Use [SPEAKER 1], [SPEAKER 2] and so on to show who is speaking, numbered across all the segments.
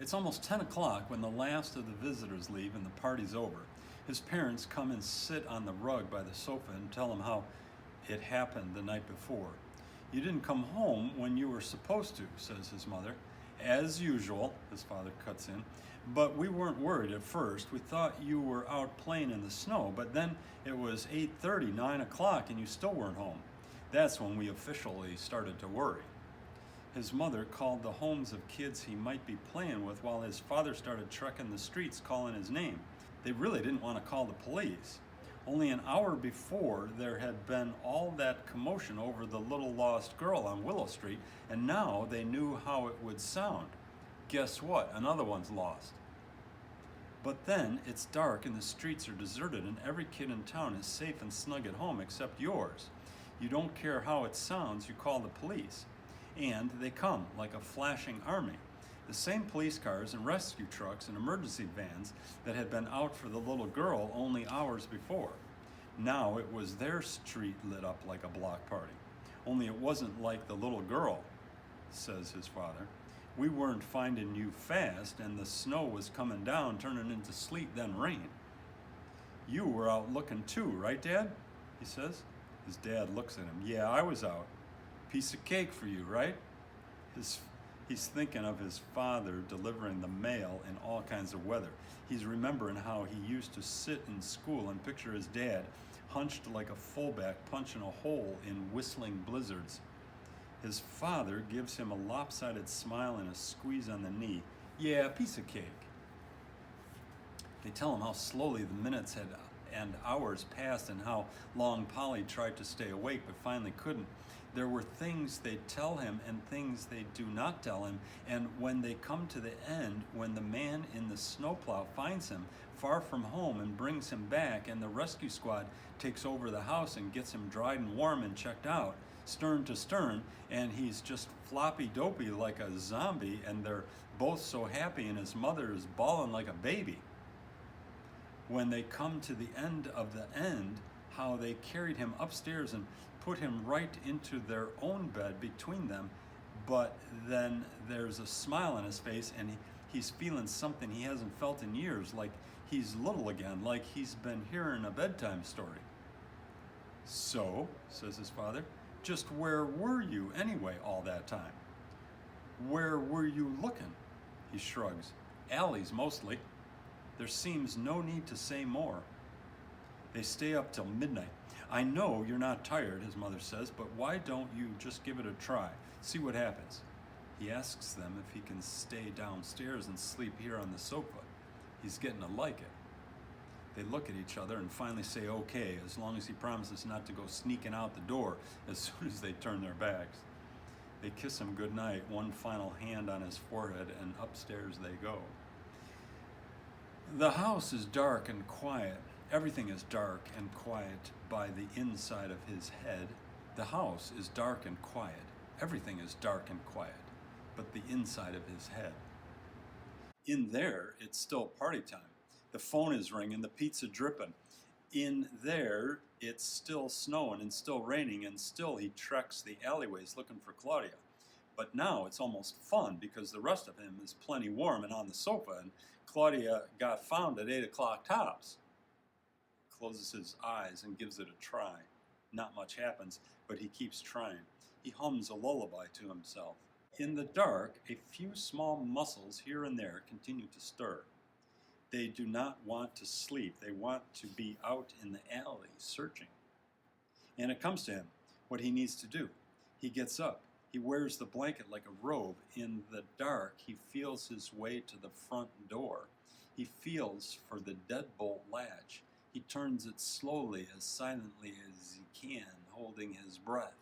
[SPEAKER 1] It's almost 10 o'clock when the last of the visitors leave and the party's over. His parents come and sit on the rug by the sofa and tell him how it happened the night before. "You didn't come home when you were supposed to," says his mother. "As usual," his father cuts in. "But we weren't worried at first. We thought you were out playing in the snow, but then it was 8:30, 9 o'clock, and you still weren't home. That's when we officially started to worry." His mother called the homes of kids he might be playing with while his father started trekking the streets calling his name. They really didn't want to call the police. Only an hour before, there had been all that commotion over the little lost girl on Willow Street, and now they knew how it would sound. Guess what? Another one's lost. But then it's dark and the streets are deserted and every kid in town is safe and snug at home except yours. You don't care how it sounds, you call the police. And they come like a flashing army. The same police cars and rescue trucks and emergency vans that had been out for the little girl only hours before. Now it was their street lit up like a block party. Only it wasn't like the little girl, says his father. "We weren't finding you fast, and the snow was coming down, turning into sleet, then rain. You were out looking too, right, Dad?" he says. His dad looks at him. "Yeah, I was out. Piece of cake for you, right?" He's thinking of his father delivering the mail in all kinds of weather. He's remembering how he used to sit in school and picture his dad hunched like a fullback punching a hole in whistling blizzards. His father gives him a lopsided smile and a squeeze on the knee. "Yeah, piece of cake." They tell him how slowly the minutes and hours passed and how long Polly tried to stay awake but finally couldn't. There were things they tell him and things they do not tell him, and when they come to the end, when the man in the snowplow finds him far from home and brings him back, and the rescue squad takes over the house and gets him dried and warm and checked out, stern to stern, and he's just floppy dopey like a zombie, and they're both so happy and his mother is bawling like a baby. When they come to the end of the end, how they carried him upstairs and put him right into their own bed between them, but then there's a smile on his face and he's feeling something he hasn't felt in years, like he's little again, like he's been hearing a bedtime story. "So," says his father, "just where were you anyway all that time? Where were you looking?" He shrugs. "Alleys mostly." There seems no need to say more. They stay up till midnight. "I know you're not tired," his mother says, "but why don't you just give it a try? See what happens." He asks them if he can stay downstairs and sleep here on the sofa. He's getting to like it. They look at each other and finally say okay, as long as he promises not to go sneaking out the door as soon as they turn their backs. They kiss him goodnight, one final hand on his forehead, and upstairs they go. The house is dark and quiet. Everything is dark and quiet by the inside of his head. The house is dark and quiet. Everything is dark and quiet, but the inside of his head. In there, it's still party time. The phone is ringing, the pizza dripping. In there, it's still snowing and still raining, and still he treks the alleyways looking for Claudia. But now it's almost fun because the rest of him is plenty warm and on the sofa, and Claudia got found at 8 o'clock tops. Closes his eyes and gives it a try. Not much happens, but he keeps trying. He hums a lullaby to himself. In the dark, a few small muscles here and there continue to stir. They do not want to sleep. They want to be out in the alley searching. And it comes to him what he needs to do. He gets up. He wears the blanket like a robe. In the dark, he feels his way to the front door. He feels for the deadbolt latch. He turns it slowly, as silently as he can, holding his breath.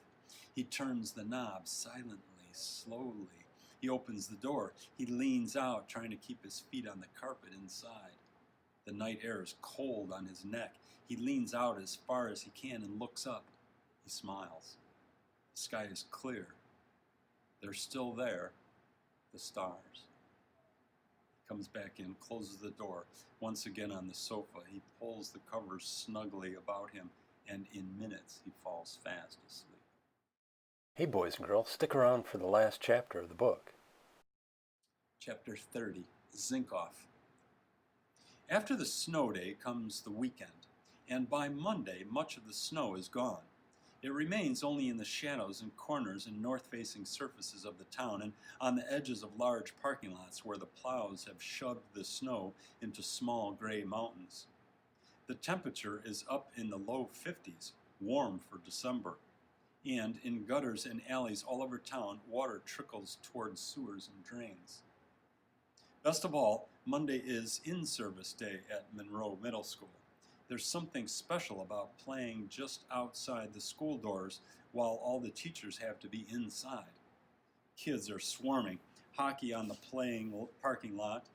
[SPEAKER 1] He turns the knob silently, slowly. He opens the door. He leans out, trying to keep his feet on the carpet inside. The night air is cold on his neck. He leans out as far as he can and looks up. He smiles. The sky is clear. They're still there, the stars. He comes back in, closes the door. Once again on the sofa, he pulls the covers snugly about him, and in minutes he falls fast asleep.
[SPEAKER 2] Hey boys and girls, stick around for the last chapter of the book.
[SPEAKER 1] Chapter 30, Zinc Off. After the snow day comes the weekend, and by Monday much of the snow is gone. It remains only in the shadows and corners and north-facing surfaces of the town and on the edges of large parking lots where the plows have shoved the snow into small gray mountains. The temperature is up in the low 50s, warm for December, and in gutters and alleys all over town, water trickles towards sewers and drains. Best of all, Monday is in-service day at Monroe Middle School. There's something special about playing just outside the school doors while all the teachers have to be inside. Kids are swarming, hockey on the parking lot,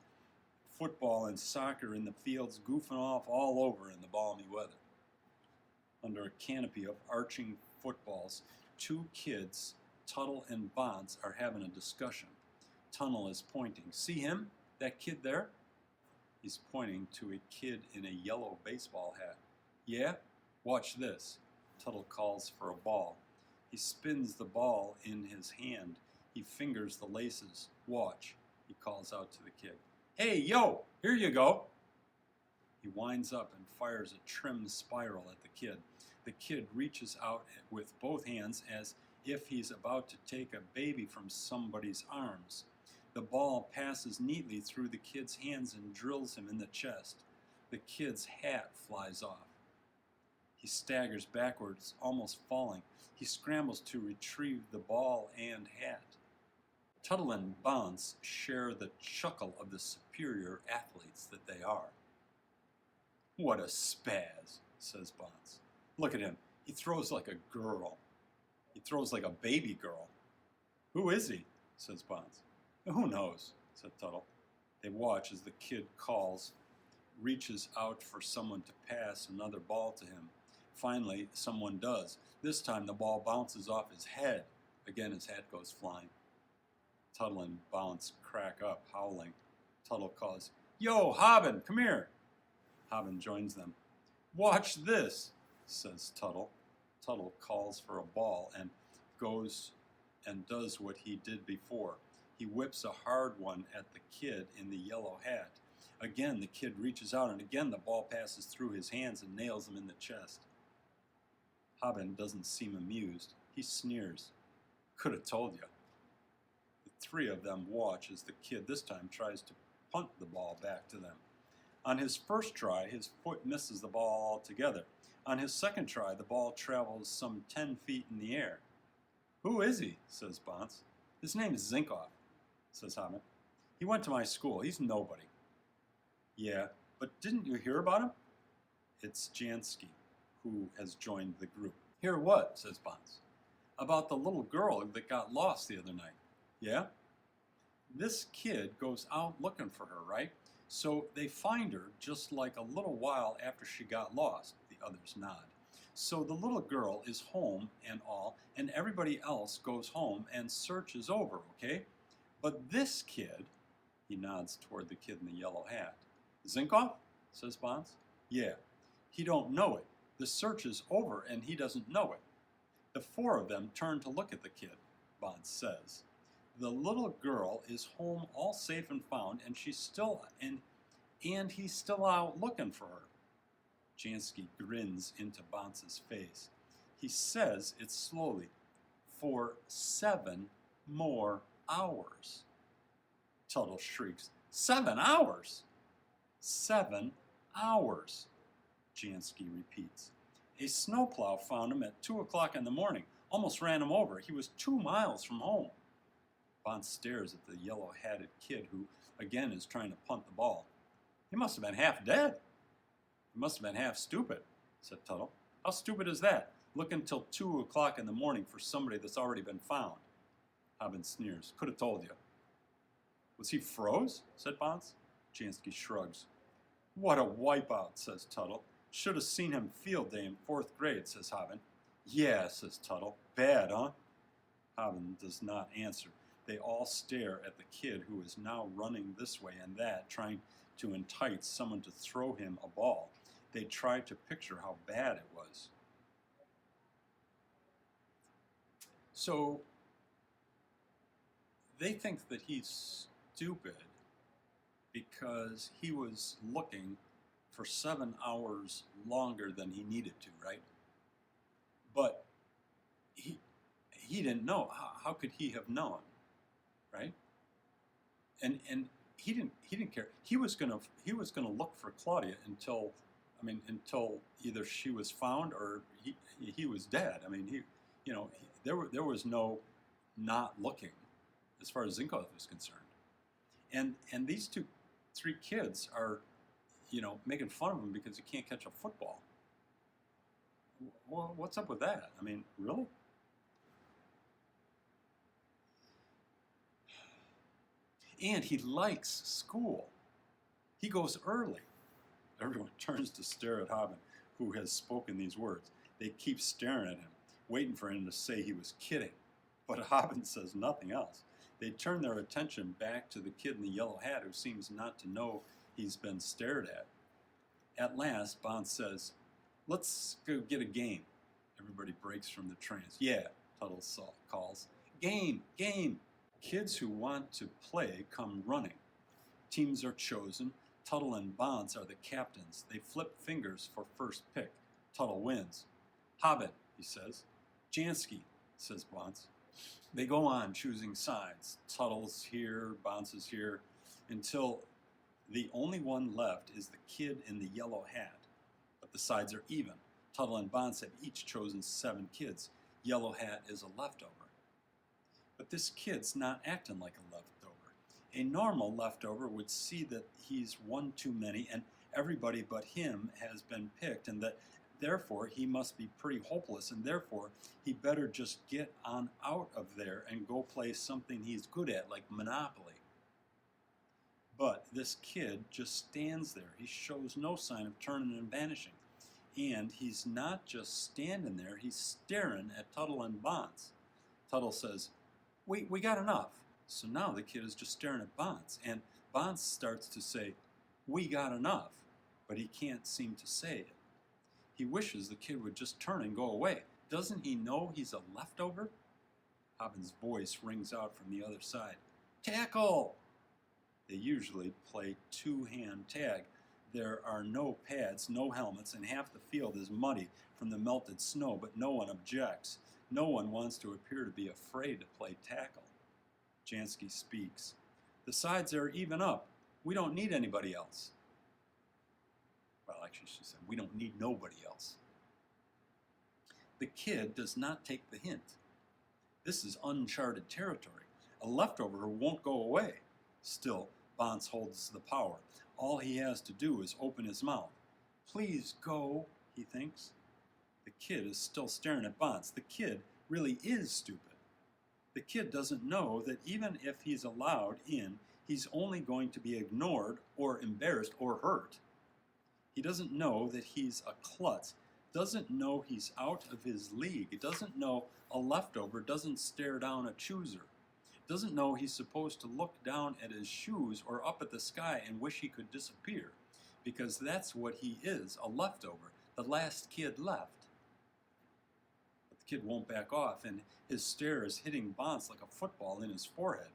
[SPEAKER 1] football and soccer in the fields, goofing off all over in the balmy weather. Under a canopy of arching footballs, two kids, Tuttle and Bonds, are having a discussion. Tuttle is pointing. See him? That kid there? He's pointing to a kid in a yellow baseball hat. Yeah? Watch this. Tuttle calls for a ball. He spins the ball in his hand. He fingers the laces. Watch, he calls out to the kid. Hey, yo, here you go. He winds up and fires a trim spiral at the kid. The kid reaches out with both hands as if he's about to take a baby from somebody's arms. The ball passes neatly through the kid's hands and drills him in the chest. The kid's hat flies off. He staggers backwards, almost falling. He scrambles to retrieve the ball and hat. Tuttle and Bonds share the chuckle of the superior athletes that they are. What a spaz, says Bonds. Look at him. He throws like a girl. He throws like a baby girl. Who is he? Says Bonds. Who knows, said Tuttle. They watch as the kid calls, reaches out for someone to pass another ball to him. Finally, someone does. This time the ball bounces off his head. Again, his hat goes flying. Tuttle and Bounce crack up, howling. Tuttle calls, Yo, Hobbin, come here. Hobbin joins them. Watch this, says Tuttle. Tuttle calls for a ball and goes and does what he did before. He whips a hard one at the kid in the yellow hat. Again, the kid reaches out, and again the ball passes through his hands and nails him in the chest. Hobbin doesn't seem amused. He sneers. Could have told you. The three of them watch as the kid this time tries to punt the ball back to them. On his first try, his foot misses the ball altogether. On his second try, the ball travels some 10 feet in the air. Who is he? Says Bonds. His name is Zinkoff, says Hobbin. He went to my school. He's nobody. Yeah, but didn't you hear about him? It's Jansky, who has joined the group. Hear what? Says Bonds. About the little girl that got lost the other night. Yeah? This kid goes out looking for her, right? So they find her just like a little while after she got lost. The others nod. So the little girl is home and all, and everybody else goes home and search is over, okay? But this kid, he nods toward the kid in the yellow hat. Zinkoff? Says Bonds. Yeah, he don't know it. The search is over and he doesn't know it. The four of them turn to look at the kid, Bonds says. The little girl is home all safe and found, and she's still and he's still out looking for her. Jansky grins into Bonds' face. He says it slowly. For 7 more hours. Tuttle shrieks. 7 hours? 7 hours, Jansky repeats. A snowplow found him at 2 o'clock in the morning. Almost ran him over. He was 2 miles from home. Bonds stares at the yellow-hatted kid who, again, is trying to punt the ball. He must have been half dead. He must have been half stupid, said Tuttle. How stupid is that? Looking till 2 o'clock in the morning for somebody that's already been found. Hobbin sneers. Could have told you. Was he froze? Said Bonds. Jansky shrugs. What a wipeout, says Tuttle. Should have seen him field day in 4th grade, says Hobbin. Yeah, says Tuttle. Bad, huh? Hobbin does not answer. They all stare at the kid who is now running this way and that, trying to entice someone to throw him a ball. They try to picture how bad it was. So they think that he's stupid because he was looking for 7 hours longer than he needed to, right? But he didn't know. How could he have known, right? And he didn't care. He was gonna look for Claudia until either she was found or he was dead. I mean, there was no not looking as far as Zinkov is concerned. And these three kids are, making fun of him because he can't catch a football. Well, what's up with that? I mean, really? And he likes school. He goes early. Everyone turns to stare at Hobbin, who has spoken these words. They keep staring at him, waiting for him to say he was kidding. But Hobbin says nothing else. They turn their attention back to the kid in the yellow hat who seems not to know he's been stared at. At last, Bond says, "Let's go get a game." Everybody breaks from the trance. "Yeah," Tuttle calls. "Game, game." Kids who want to play come running. Teams are chosen. Tuttle and Bonds are the captains. They flip fingers for first pick. Tuttle wins. "Hobbit," he says. "Jansky," says Bonds. They go on choosing sides. Tuttle's here, Bonds is here, until the only one left is the kid in the yellow hat. But the sides are even. Tuttle and Bonds have each chosen 7 kids. Yellow hat is a leftover. But this kid's not acting like a leftover. A normal leftover would see that he's one too many and everybody but him has been picked, and that therefore he must be pretty hopeless, and therefore he better just get on out of there and go play something he's good at, like Monopoly. But this kid just stands there. He shows no sign of turning and vanishing. And he's not just standing there, he's staring at Tuttle and Bonds. Tuttle says, we got enough." So now the kid is just staring at Bonds, and Bonds starts to say, "We got enough," but he can't seem to say it. He wishes the kid would just turn and go away. Doesn't he know he's a leftover? Hobbin's voice rings out from the other side. "Tackle!" They usually play 2-hand tag. There are no pads, no helmets, and half the field is muddy from the melted snow, but no one objects. No one wants to appear to be afraid to play tackle. Jansky speaks. "The sides are even up. We don't need anybody else." Well, actually, she said, "We don't need nobody else." The kid does not take the hint. This is uncharted territory. A leftover who won't go away. Still, Bonds holds the power. All he has to do is open his mouth. "Please go," he thinks. The kid is still staring at Bonds. The kid really is stupid. The kid doesn't know that even if he's allowed in, he's only going to be ignored or embarrassed or hurt. He doesn't know that he's a klutz, doesn't know he's out of his league, doesn't know a leftover doesn't stare down a chooser, doesn't know he's supposed to look down at his shoes or up at the sky and wish he could disappear, because that's what he is, a leftover, the last kid left. But the kid won't back off, and his stare is hitting Bonds like a football in his forehead.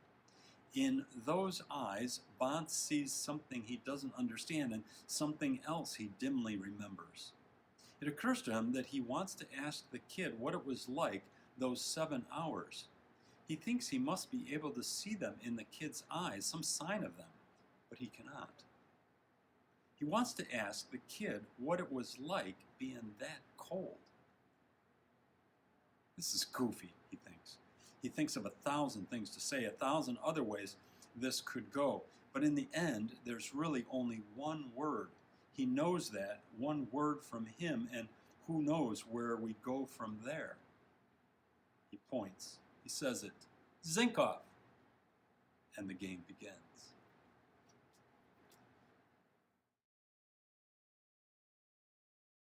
[SPEAKER 1] In those eyes, Bonds sees something he doesn't understand and something else he dimly remembers. It occurs to him that he wants to ask the kid what it was like those 7 hours. He thinks he must be able to see them in the kid's eyes, some sign of them, but he cannot. He wants to ask the kid what it was like being that cold. This is goofy, he thinks. He thinks of 1,000 things to say, 1,000 other ways this could go. But in the end, there's really only one word. He knows that, one word from him, and who knows where we go from there. He points. He says it. "Zinkov!" And the game begins.